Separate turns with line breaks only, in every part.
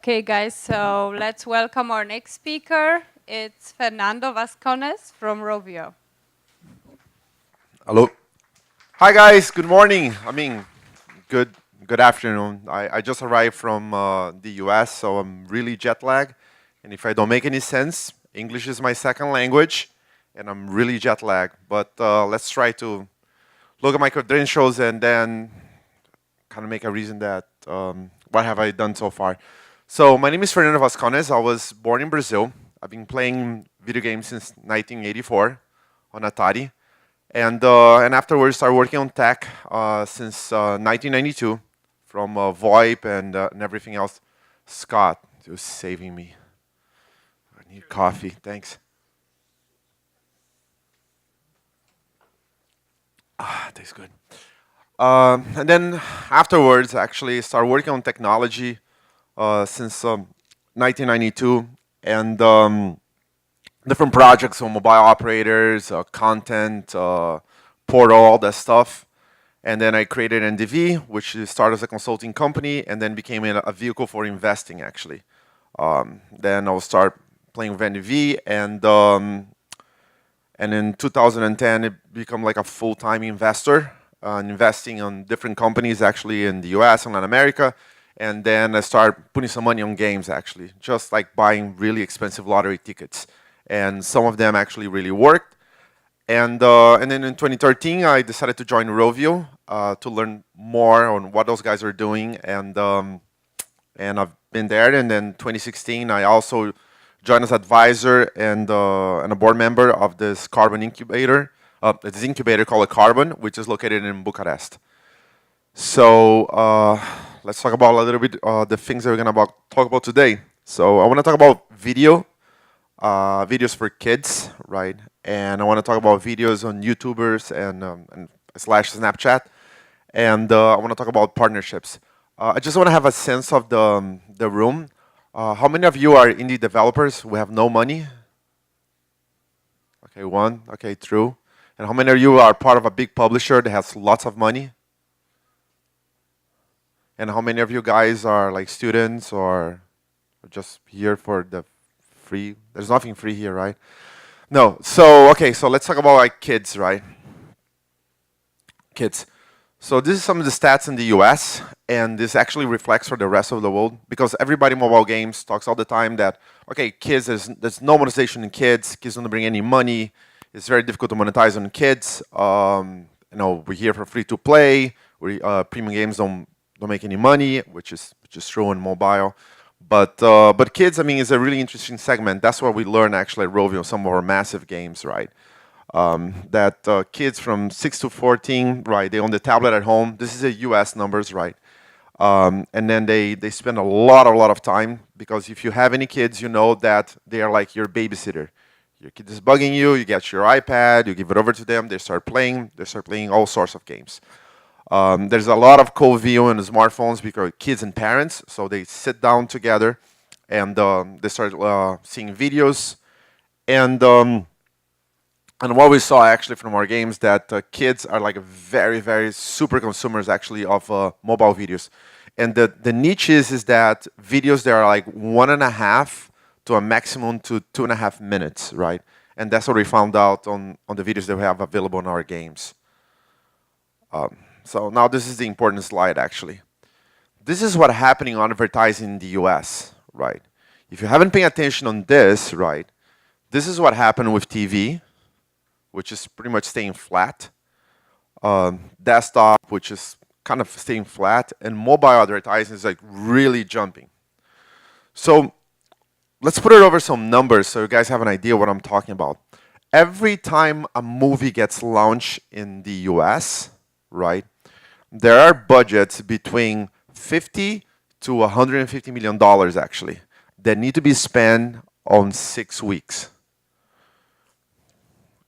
Okay, guys, so let's welcome our next speaker. It's Fernando Vasconez from Rovio.
Hello. Hi guys. Good morning. Good good afternoon. I just arrived from the U.S., so I'm really jet lagged. And if I don't make any sense, English is my second language, and I'm really jet lagged. But let's try to look at my credentials and then kind of make a reason that what have I done so far. So my name is Fernando Vasconez. I was born in Brazil. I've been playing video games since 1984 on Atari. And afterwards started working on tech since 1992 from VoIP and everything else. Scott, you're saving me. I need coffee, thanks. Tastes good. And then afterwards, actually, started working on technology since 1992 and different projects on mobile operators, content, portal, all that stuff. And then I created NDV, which started as a consulting company and then became a vehicle for investing, actually. Then I'll start playing with NDV, and in 2010, it became like a full-time investor, investing on different companies, actually, in the US and Latin America. And then I started putting some money on games, actually, just like buying really expensive lottery tickets. And some of them actually really worked. And then in 2013, I decided to join Rovio to learn more on what those guys are doing. And I've been there. And then 2016, I also joined as advisor and a board member of this carbon incubator. This incubator called Carbon, which is located in Bucharest. So let's talk about a little bit the things that we're gonna talk about today. So I want to talk about videos for kids, right? And I want to talk about videos on YouTubers and slash Snapchat. And I want to talk about partnerships. I just want to have a sense of the room. How many of you are indie developers who have no money? Okay, one. Okay, true. And how many of you are part of a big publisher that has lots of money? And how many of you guys are like students or just here for the free? There's nothing free here, right? No. So, okay, so let's talk about like kids, right? Kids. So this is some of the stats in the US, and this actually reflects for the rest of the world because everybody in mobile games talks all the time that, okay, kids, there's no monetization in kids don't bring any money, it's very difficult to monetize on kids. We're here for free to play, premium games don't make any money, which is true in mobile. But kids, I mean, is a really interesting segment. That's what we learn actually at Rovio, some of our massive games, right? That kids from 6 to 14, right, they own the tablet at home. This is the US numbers, right? And then they spend a lot of time because if you have any kids, you know that they are like your babysitter. Your kid is bugging you, you get your iPad, you give it over to them, they start playing all sorts of games. There's a lot of co-view in the smartphones because kids and parents, so they sit down together and they start seeing videos. And what we saw actually from our games that kids are like very super consumers actually of mobile videos. And the niche is that videos that are like 1.5 to a maximum to 2.5 minutes, right? And that's what we found out on the videos that we have available in our games. So now this is the important slide, actually. This is what's happening on advertising in the US, right? If you haven't paid attention on this, right, this is what happened with TV, which is pretty much staying flat. Desktop, which is kind of staying flat. And mobile advertising is like really jumping. So let's put it over some numbers so you guys have an idea what I'm talking about. Every time a movie gets launched in the US, right, there are budgets between 50 to $150 million actually that need to be spent on 6 weeks.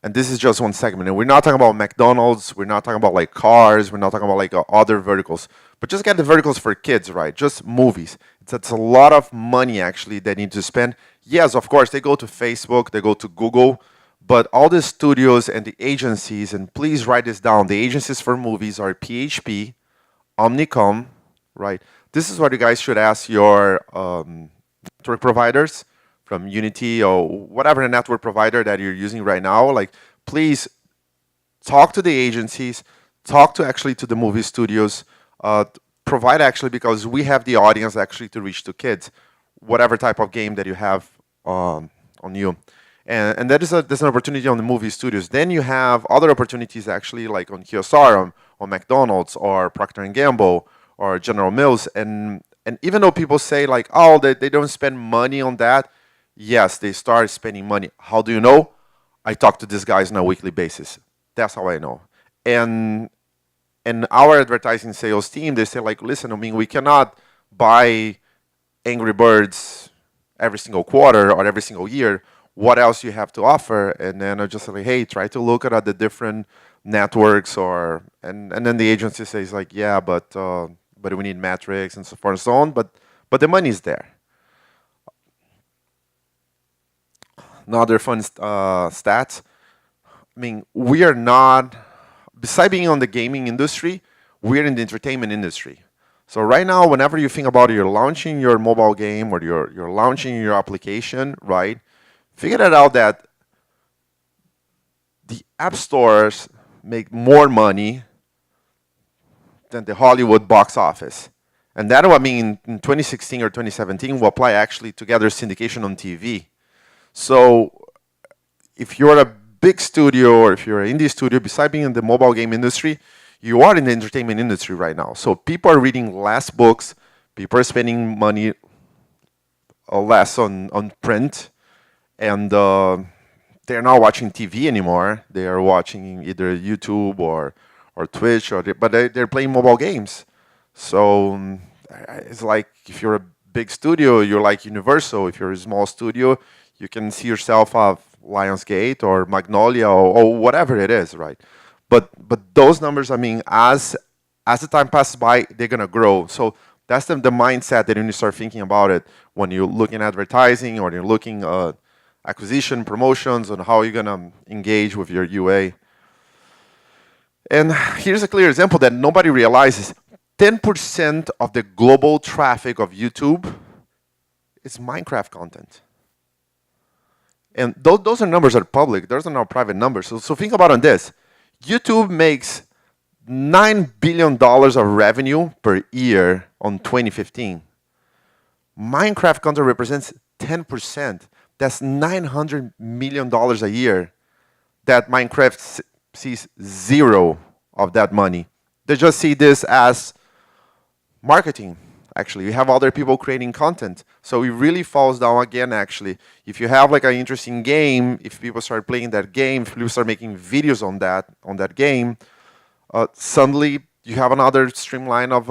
And this is just one segment. And we're not talking about McDonald's, we're not talking about like cars, we're not talking about like other verticals. But just get the verticals for kids, right? Just movies. It's a lot of money actually they need to spend. Yes, of course, they go to Facebook, they go to Google, but all the studios and the agencies, and please write this down, the agencies for movies are PHP, Omnicom, right? this is what you guys should ask your network providers from Unity or whatever network provider that you're using right now. Like, please talk to the agencies, talk to actually to the movie studios, provide actually, because we have the audience actually to reach to kids, whatever type of game that you have on you. And that is there's an opportunity on the movie studios. Then you have other opportunities actually, like on QSR, on McDonald's, or Procter and Gamble, or General Mills. And even though people say like, oh, they don't spend money on that, yes, they start spending money. How do you know? I talk to these guys on a weekly basis. That's how I know. And our advertising sales team, they say like, listen, I mean, we cannot buy Angry Birds every single quarter or every single year. What else you have to offer? And then I just say, like, hey, try to look at the different networks, and then the agency says like, yeah, but we need metrics and so forth and so on. But the money's there. Another fun stats. I mean, we are not, besides being on the gaming industry, we're in the entertainment industry. So right now, whenever you think about it, you're launching your mobile game or you're launching your application, right? Figure it out that the app stores make more money than the Hollywood box office. And that, I mean, in 2016 or 2017, will apply actually together syndication on TV. So if you're a big studio or if you're an indie studio, besides being in the mobile game industry, you are in the entertainment industry right now. So people are reading less books, people are spending money less on print, and they're not watching TV anymore. They are watching either YouTube or Twitch, but they're playing mobile games. So it's like if you're a big studio, you're like Universal. If you're a small studio, you can see yourself off Lionsgate or Magnolia or whatever it is, right? But those numbers, I mean, as the time passes by, they're gonna grow. So that's the mindset that you need to start thinking about it when you're looking at advertising or you're looking acquisition, promotions, on how you're gonna engage with your UA. And here's a clear example that nobody realizes. 10% of the global traffic of YouTube is Minecraft content. And those are numbers that are public. Those are not private numbers. So think about on this. YouTube makes $9 billion of revenue per year on 2015. Minecraft content represents 10%. That's $900 million a year that Minecraft sees zero of that money. They just see this as marketing. Actually, you have other people creating content. So it really falls down again, actually. If you have like an interesting game, if people start playing that game, if people start making videos on that game, suddenly you have another streamline of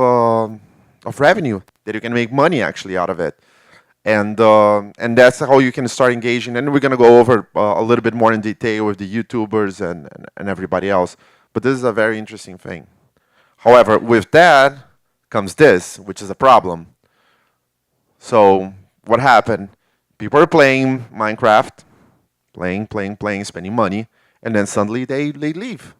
revenue that you can make money actually out of it. And that's how you can start engaging. And we're going to go over a little bit more in detail with the YouTubers and everybody else. But this is a very interesting thing. However, with that comes this, which is a problem. So what happened? People are playing Minecraft, playing, spending money, and then suddenly they leave.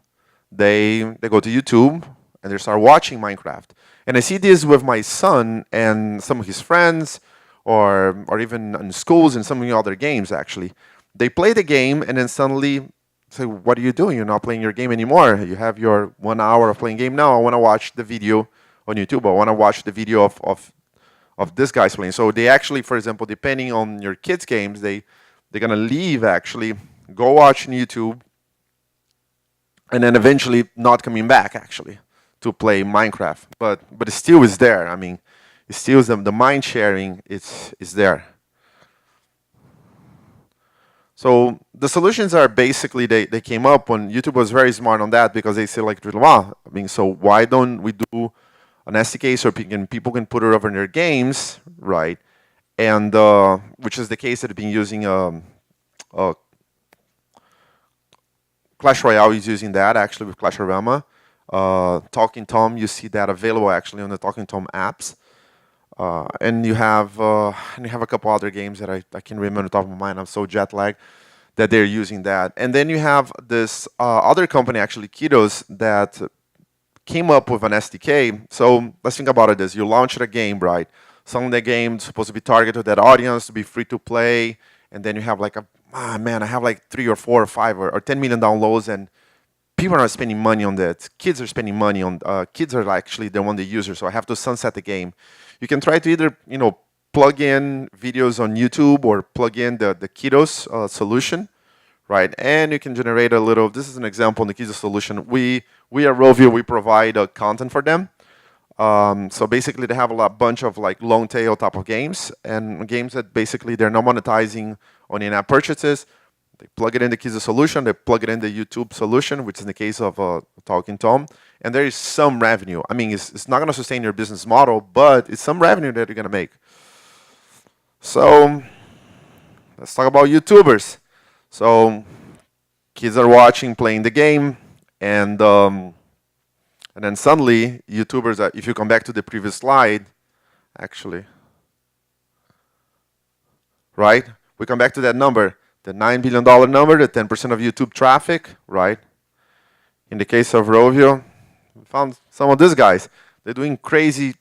They go to YouTube and they start watching Minecraft. And I see this with my son and some of his friends, or even in schools and some of the other games actually. They play the game and then suddenly say, what are you doing? You're not playing your game anymore. You have your 1 hour of playing game now. I want to watch the video on YouTube. I want to watch the video of this guy's playing. So they actually, for example, depending on your kids' games, they're gonna leave actually, go watch on YouTube, and then eventually not coming back actually to play Minecraft. But it still is there. I mean, it still is the mind sharing is there. So the solutions are basically they came up when YouTube was very smart on that, because they say like, wow, I mean, so why don't we do an SDK so people can put it over in their games, right? And which is the case that they've been using. Clash Royale is using that actually with Clash Arama. Talking Tom, you see that available actually on the Talking Tom apps. And you have a couple other games that I can remember on the top of my mind. I'm so jet lagged that they're using that. And then you have this other company actually, Kidos, that came up with an SDK. So let's think about it as you launch a game, right? Some of the game is supposed to be targeted to that audience, to be free to play, and then you have like I have like 3 or 4 or 5 or 10 million downloads, and people are not spending money on that. Kids are spending money on. Kids are actually the one the user, so I have to sunset the game. You can try to either plug in videos on YouTube or plug in the Kiddos solution, right? And you can generate a little. This is an example in the Kiddos solution. We at Rovio, we provide content for them. So basically, they have a bunch of like long tail type of games, and games that basically they're not monetizing on in-app purchases. They plug it in the Kiddos solution, they plug it in the YouTube solution, which is in the case of Talking Tom, and there is some revenue. I mean, it's not going to sustain your business model, but it's some revenue that you're going to make. So let's talk about YouTubers. So kids are watching, playing the game, and then suddenly YouTubers, if you come back to the previous slide, actually, right? We come back to that number, the $9 billion number, the 10% of YouTube traffic, right? In the case of Rovio, we found some of these guys. They're doing crazy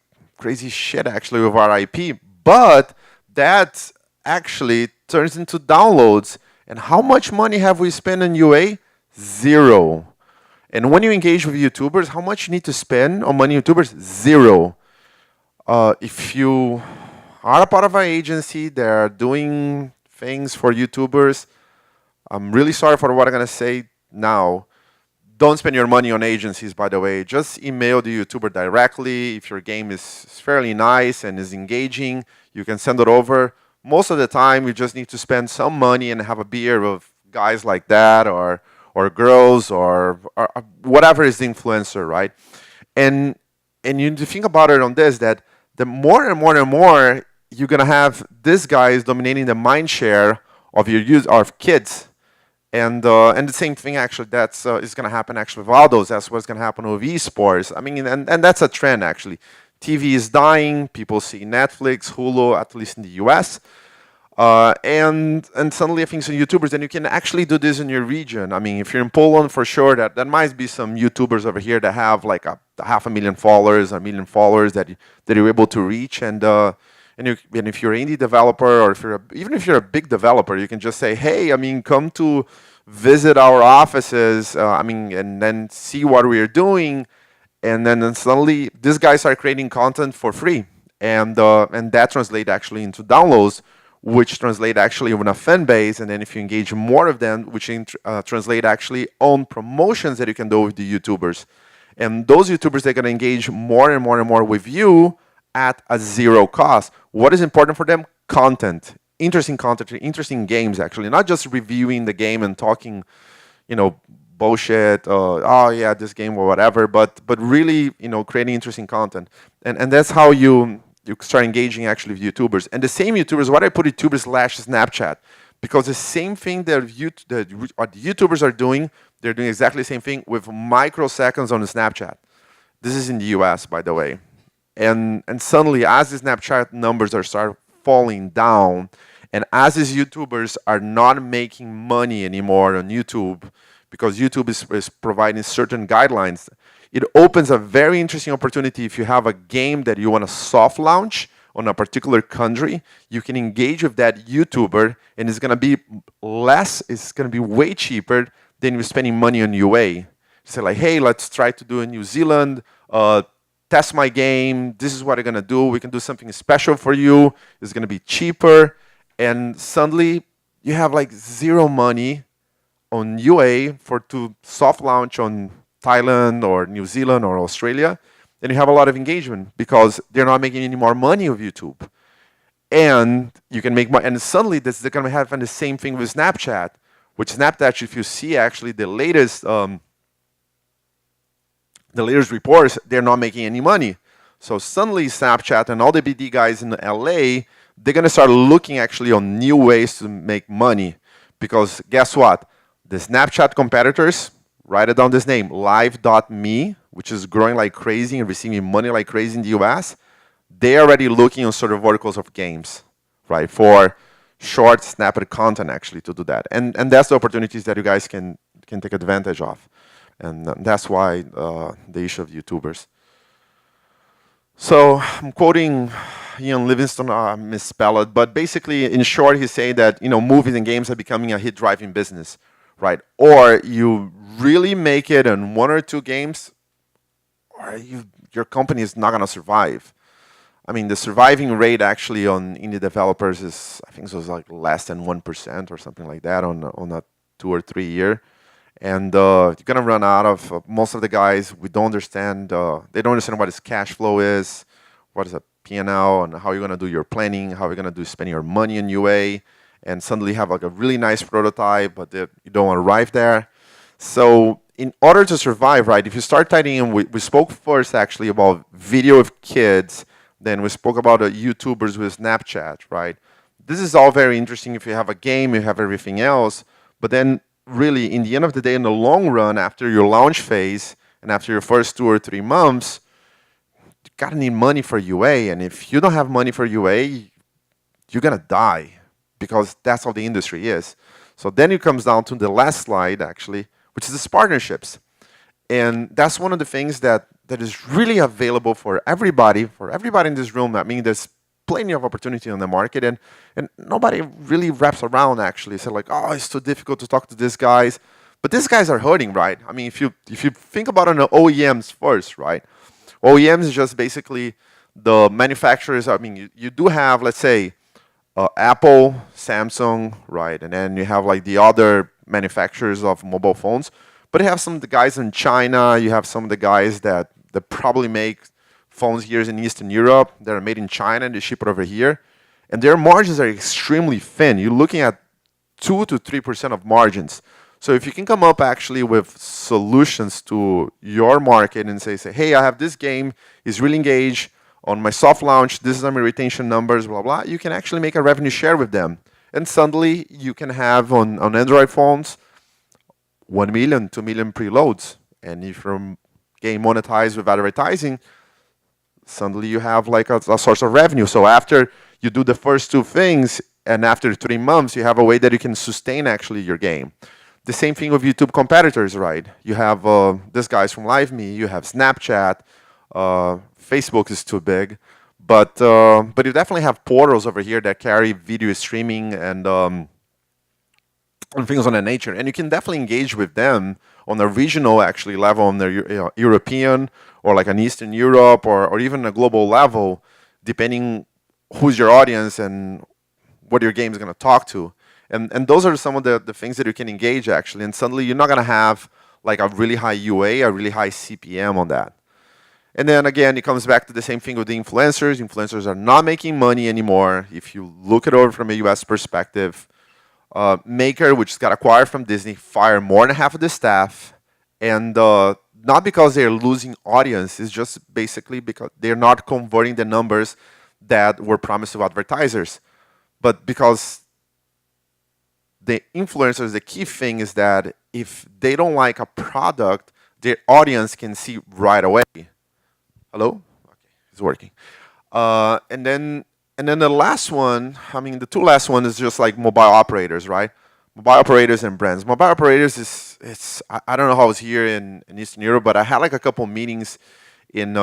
shit actually with our IP, but that actually turns into downloads. And how much money have we spent on UA? Zero. And when you engage with YouTubers, how much you need to spend on money YouTubers? Zero. If you are a part of an agency that are doing things for YouTubers, I'm really sorry for what I'm going to say now. Don't spend your money on agencies, by the way. Just email the YouTuber directly. If your game is fairly nice and is engaging, you can send it over. Most of the time, you just need to spend some money and have a beer with guys like that or girls or whatever is the influencer, right? And you think about it on this, that the more and more and more you're going to have these guys dominating the mind share of your of kids. And the same thing actually that's is going to happen actually with adults. That's what's going to happen with esports. I mean, and that's a trend actually. TV is dying. People see Netflix, Hulu, at least in the US. And suddenly I think some YouTubers, and you can actually do this in your region. I mean, if you're in Poland, for sure, that might be some YouTubers over here that have like a 500,000 followers, 1 million followers that you're able to reach. And if you're an indie developer, or even if you're a big developer, you can just say, hey, I mean, come to visit our offices, and then see what we're doing. And then suddenly these guys start creating content for free. And that translates actually into downloads, which translate actually on a fan base. And then if you engage more of them, which translate actually on promotions that you can do with the YouTubers. And those YouTubers, they're going to engage more and more and more with you at a zero cost. What is important for them? Content, interesting games actually, not just reviewing the game and talking, bullshit. Oh yeah, this game or whatever. But really, creating interesting content, and that's how you start engaging actually with YouTubers. And the same YouTubers. Why do I put YouTubers / Snapchat? Because the same thing that the YouTubers are doing, they're doing exactly the same thing with microseconds on the Snapchat. This is in the US, by the way. And suddenly, as the Snapchat numbers are start falling down, and as these YouTubers are not making money anymore on YouTube, because YouTube is providing certain guidelines, it opens a very interesting opportunity. If you have a game that you want to soft launch on a particular country, you can engage with that YouTuber, and it's going to be it's going to be way cheaper than you're spending money on UA. Say like, hey, let's try to do in New Zealand, test my game, this is what I'm going to do, we can do something special for you, it's going to be cheaper, and suddenly you have like zero money on UA to soft launch on Thailand or New Zealand or Australia, and you have a lot of engagement because they're not making any more money with YouTube. And you can make money, and suddenly they're going to happen the same thing with Snapchat, which Snapchat, if you see actually the latest reports, they're not making any money. So suddenly Snapchat and all the BD guys in LA, they're going to start looking actually on new ways to make money. Because guess what? The Snapchat competitors, write it down this name, Live.me, which is growing like crazy and receiving money like crazy in the US, they're already looking on sort of verticals of games, right? For short, snappy content actually to do that. And that's the opportunities that you guys can take advantage of. And that's why the issue of YouTubers. So I'm quoting Ian Livingstone, misspelled, but basically, in short, he's saying that movies and games are becoming a hit-driving business, right? Or you really make it in one or two games, or your company is not gonna survive. I mean, the surviving rate actually on indie developers is, I think it was like less than 1% or something like that on a 2 or 3 year. And you're gonna run out of most of the guys. We don't understand. They don't understand what his cash flow is, what is a P&L, and how you're gonna do your planning, how you're gonna do spending your money in UA, and suddenly have like a really nice prototype, but you don't arrive there. So in order to survive, right? If you start typing in, we spoke first actually about video of kids. Then we spoke about YouTubers with Snapchat, right? This is all very interesting if you have a game, you have everything else. But then really, in the end of the day, in the long run, after your launch phase and after your first 2 or 3 months, you gotta need money for UA. And if you don't have money for UA, you're gonna die because that's how the industry is. So then it comes down to the last slide, actually, which is the partnerships. And that's one of the things that is really available for everybody in this room. I mean, there's plenty of opportunity on the market, and nobody really wraps around actually. So like, oh, it's too difficult to talk to these guys. But these guys are hurting, right? I mean, if you think about it on the OEMs first, right? OEMs is just basically the manufacturers. I mean, you do have, let's say, Apple, Samsung, right? And then you have like the other manufacturers of mobile phones. But you have some of the guys in China. You have some of the guys that probably make phones here in Eastern Europe that are made in China and they ship it over here. And their margins are extremely thin. You're looking at 2 to 3% of margins. So if you can come up actually with solutions to your market and say, hey, I have this game, it's really engaged on my soft launch, this is my retention numbers, blah, blah, you can actually make a revenue share with them. And suddenly you can have on Android phones, 1 million, 2 million preloads. And if you're game monetized with advertising, suddenly you have like a source of revenue. So after you do the first two things, and after 3 months, you have a way that you can sustain actually your game. The same thing with YouTube competitors, right? You have these guys from LiveMe, you have Snapchat, Facebook is too big, but you definitely have portals over here that carry video streaming and things on that nature, and you can definitely engage with them on a regional actually level, on the European or like an Eastern Europe or even a global level, depending who's your audience and what your game is going to talk to. And those are some of the things that you can engage actually, and suddenly you're not going to have like a really high UA, a really high CPM on that. And then again, it comes back to the same thing with the influencers. Influencers are not making money anymore. If you look it over from a US perspective, Maker, which got acquired from Disney, fired more than half of the staff. And not because they're losing audience, it's just basically because they're not converting the numbers that were promised to advertisers. But because the influencers, the key thing is that if they don't like a product, their audience can see right away. Hello? Okay, it's working. And then the last one, I mean, the two last one is just like mobile operators, right? Mobile operators and brands. Mobile operators is I don't know how it's here in Eastern Europe, but I had like a couple meetings in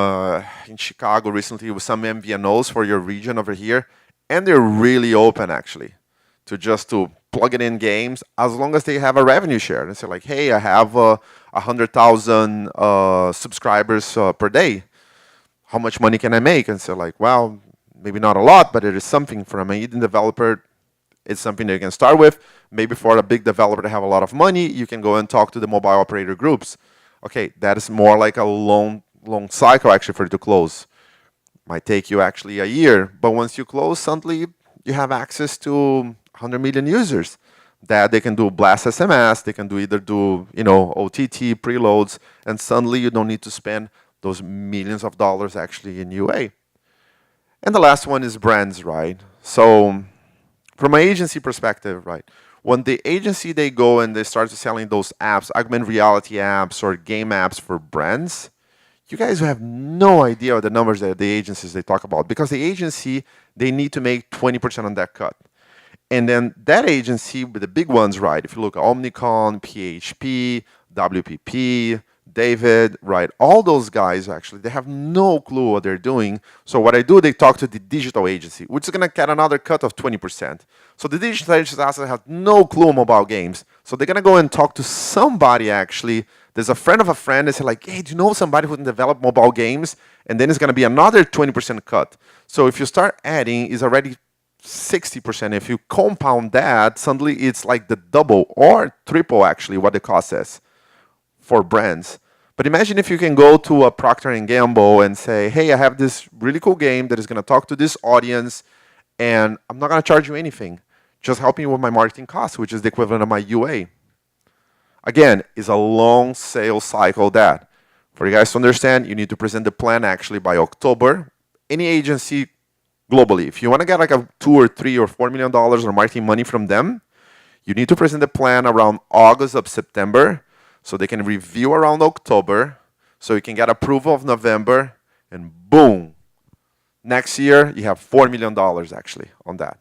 Chicago recently with some MVNOs for your region over here, and they're really open actually to plug it in games as long as they have a revenue share. And say like, hey, I have 100,000 subscribers per day. How much money can I make? And so like, well, maybe not a lot, but it is something for a medium developer. It's something that you can start with. Maybe for a big developer to have a lot of money, you can go and talk to the mobile operator groups. Okay, that is more like a long cycle actually for you to close. Might take you actually a year, but once you close, suddenly you have access to 100 million users that they can do blast SMS, they can either do OTT preloads, and suddenly you don't need to spend those millions of dollars actually in UA. And the last one is brands, right? So from an agency perspective, right, when the agency, they go and they start selling those apps, augmented reality apps or game apps for brands, you guys have no idea what the numbers that the agencies they talk about, because the agency, they need to make 20% on that cut. And then that agency with the big ones, right, if you look at Omnicom, PHP, WPP, David, right? All those guys actually, they have no clue what they're doing. So what I do, they talk to the digital agency, which is gonna get another cut of 20%. So the digital agency has no clue mobile games. So they're gonna go and talk to somebody actually. There's a friend of a friend. They say like, hey, do you know somebody who can develop mobile games? And then it's gonna be another 20% cut. So if you start adding, it's already 60%. If you compound that, suddenly it's like the double or triple actually what the cost is for brands. But imagine if you can go to a Procter and Gamble and say, hey, I have this really cool game that is going to talk to this audience, and I'm not going to charge you anything. Just help me with my marketing costs, which is the equivalent of my UA. Again, it's a long sales cycle that, for you guys to understand, you need to present the plan actually by October. Any agency globally, if you want to get like a $2 or $3 or $4 million or marketing money from them, you need to present the plan around August or September, so they can review around October, so you can get approval of November, and boom, next year you have $4 million actually on that.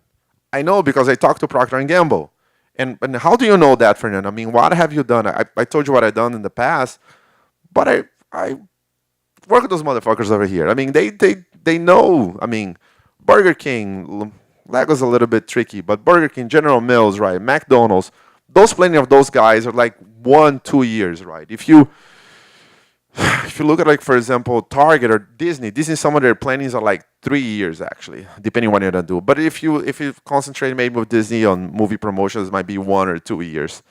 I know because I talked to Procter and Gamble. And how do you know that, Fernando? I mean, what have you done? I told you what I've done in the past, but I work with those motherfuckers over here. I mean, they know. I mean, Burger King, Lego's a little bit tricky, but Burger King, General Mills, right? McDonald's, plenty of those guys are like 1-2 years, right? If you look at like, for example, Target or Disney, some of their plannings are like 3 years actually, depending on what you're gonna do. But if you concentrate maybe with Disney on movie promotions, it might be 1 or 2 years.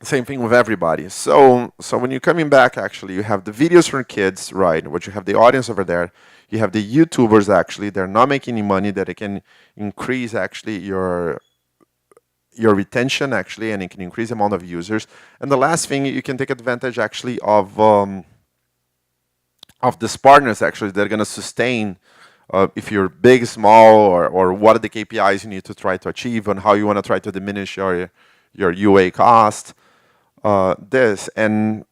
Same thing with everybody. So when you're coming back, actually, you have the videos for kids, right? Which you have the audience over there. You have the YouTubers actually. They're not making any money. That it can increase actually your retention actually, and it can increase the amount of users. And the last thing, you can take advantage actually of these partners actually. They're gonna sustain. If you're big, small, or what are the KPIs you need to try to achieve, and how you want to try to diminish your UA cost. And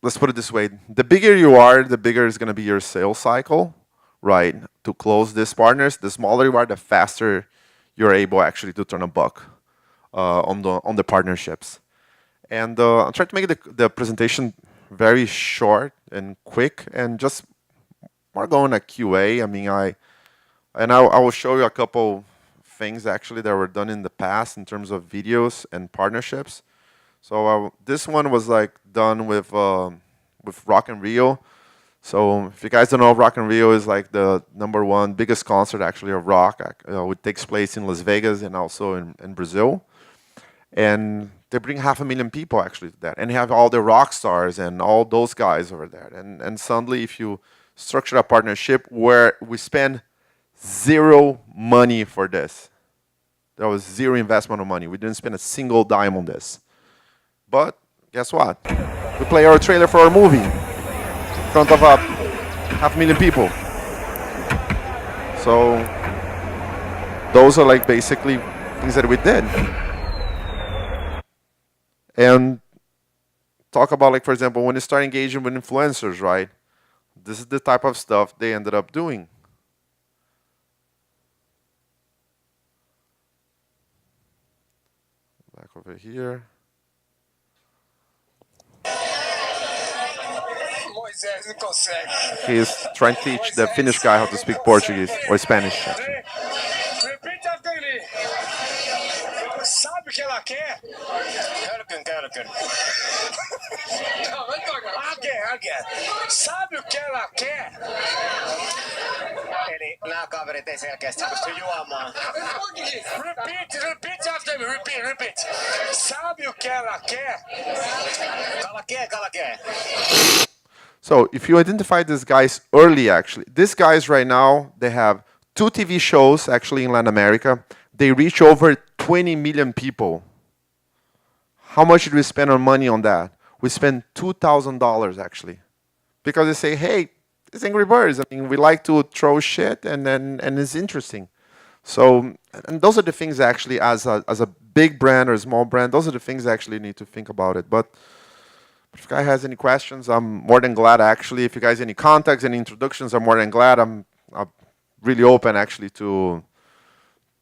let's put it this way: the bigger you are, the bigger is going to be your sales cycle, right? To close these partners, the smaller you are, the faster you're able actually to turn a buck on the partnerships. And I'll try to make the presentation very short and quick, and just more going at QA. I mean, I will show you a couple things actually that were done in the past in terms of videos and partnerships. So this one was like done with Rock in Rio. So if you guys don't know, Rock in Rio is like the #1 biggest concert actually of rock. It takes place in Las Vegas and also in Brazil. And they bring 500,000 people actually to that. And you have all the rock stars and all those guys over there. And suddenly if you structure a partnership where we spend zero money for this. There was zero investment of money. We didn't spend a single dime on this. But guess what? We play our trailer for our movie in front of 500,000 people. So those are like basically things that we did. And talk about like, for example, when you start engaging with influencers, right? This is the type of stuff they ended up doing. Back over here. He's trying to teach the Finnish guy how to speak Portuguese or Spanish. Actually.
Repeat after me. Sabe o que ela quer? Kölkön. Again. Sabe o que ela quer? Eli nämä kaverit ei selkeästi pysty juomaan. Repeat after me. Repeat. Sabe o que ela quer? Kala quer.
So if you identify these guys early, actually, these guys right now, they have 2 TV shows actually in Latin America. They reach over 20 million people. How much did we spend on money on that? We spent $2,000 actually. Because they say, hey, it's Angry Birds. I mean, we like to throw shit and it's interesting. So, and those are the things actually as a big brand or a small brand, those are the things actually you need to think about it. But if you guys has any questions, I'm more than glad actually. If you guys any contacts, any introductions, I'm more than glad. I'm really open actually to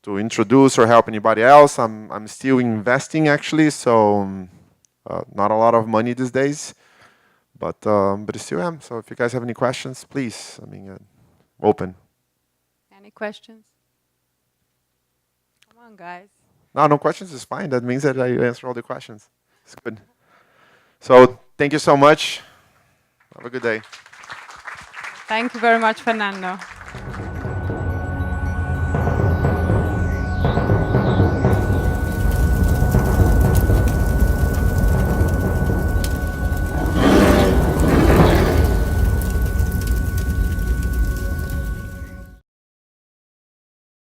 introduce or help anybody else. I'm still investing actually, so Not a lot of money these days, but I still am. So if you guys have any questions, please, I mean, open.
Any questions? Come on, guys.
No, no questions is fine. That means that I answer all the questions. It's good. So thank you so much. Have a good day.
Thank you very much, Fernando.